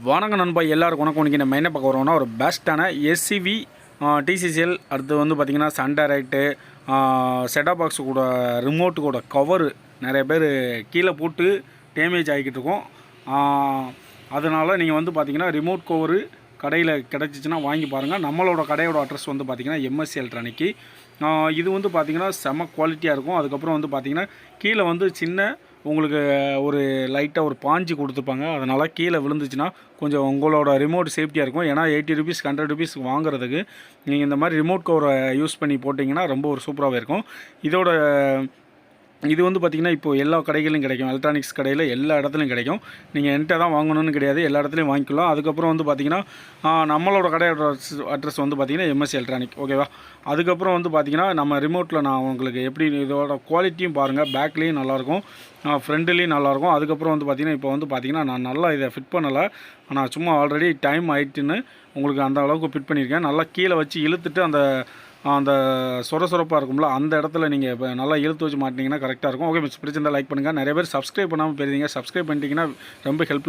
வணக்கம் நண்பா, எல்லாருக்கும் வணக்கம். இன்றைக்கி நம்ம என்ன பார்க்க வரோம்னா ஒரு பெஸ்ட்டான எஸ்சிவி டிசிசிஎல், அடுத்து வந்து பார்த்திங்கன்னா சன்டைரைட்டு செட்டாப் பாக்ஸு கூட ரிமோட்டு கூட கவரு நிறைய பேர் கீழே போட்டு டேமேஜ் ஆகிக்கிட்டு இருக்கோம். அதனால் நீங்கள் வந்து பார்த்திங்கன்னா ரிமோட் கவரு கடையில் கிடச்சிச்சின்னா வாங்கி பாருங்கள். நம்மளோட கடையோட அட்ரஸ் வந்து பார்த்திங்கன்னா M.S.A எலக்ட்ரானிக்கு. இது வந்து பார்த்திங்கன்னா செம குவாலிட்டியாக இருக்கும். அதுக்கப்புறம் வந்து பார்த்திங்கன்னா கீழே வந்து சின்ன உங்களுக்கு ஒரு லைட்டாக ஒரு பாஞ்சு கொடுத்துருப்பாங்க. அதனால் கீழே விழுந்துச்சுன்னா கொஞ்சம் உங்களோட ரிமோட் சேஃப்டியாக இருக்கும். ஏன்னா 80 ருபீஸ் 100 ருபீஸ் வாங்குறதுக்கு நீங்கள் இந்த மாதிரி ரிமோட் கவரை யூஸ் பண்ணி போட்டிங்கன்னா ரொம்ப ஒரு சூப்பராகவே இருக்கும். இது வந்து பார்த்திங்கன்னா இப்போது எல்லா கடைகளிலும் கிடைக்கும். எலக்ட்ரானிக்ஸ் கடையில் எல்லா இடத்துலையும் கிடைக்கும். நீங்கள் என்கிட்ட தான் வாங்கணும்னு கிடையாது, எல்லா இடத்துலையும் வாங்கிக்கலாம். அதுக்கப்புறம் வந்து பார்த்திங்கன்னா நம்மளோட கடையோட அட்ரஸ் வந்து பார்த்திங்கன்னா M.S.A எலக்ட்ரானிக், ஓகேவா. அதுக்கப்புறம் வந்து பார்த்திங்கன்னா நம்ம ரிமோட்டில் நான் உங்களுக்கு எப்படி இதோட குவாலிட்டியும் பாருங்கள். பேக்லேயும் நல்லாயிருக்கும், ஃப்ரண்ட்லேயும் நல்லாயிருக்கும். அதுக்கப்புறம் வந்து பார்த்திங்கன்னா இப்போ வந்து பார்த்திங்கன்னா நான் நல்லா இதை ஃபிட் பண்ணலை. நான் சும்மா ஆல்ரெடி டைம் ஆகிட்டுன்னு உங்களுக்கு அந்த அளவுக்கு ஃபிட் பண்ணியிருக்கேன். நல்லா கீழே வச்சு இழுத்துட்டு அந்த சொரப்பாக இருக்கும்ல, அந்த இடத்துல நீங்கள் இப்போ நல்லா இழுத்து வச்சு மாட்டினீங்கன்னா கரெக்டாக இருக்கும். ஓகே, பிடிச்சிருந்தால் லைக் பண்ணுங்கள். நிறைய பேர் சப்ஸ்கிரைப் பண்ணாமல் போயிருந்தீங்க, சப்ஸ்கிரைப் பண்ணிட்டீங்கன்னா ரொம்ப ஹெல்ப்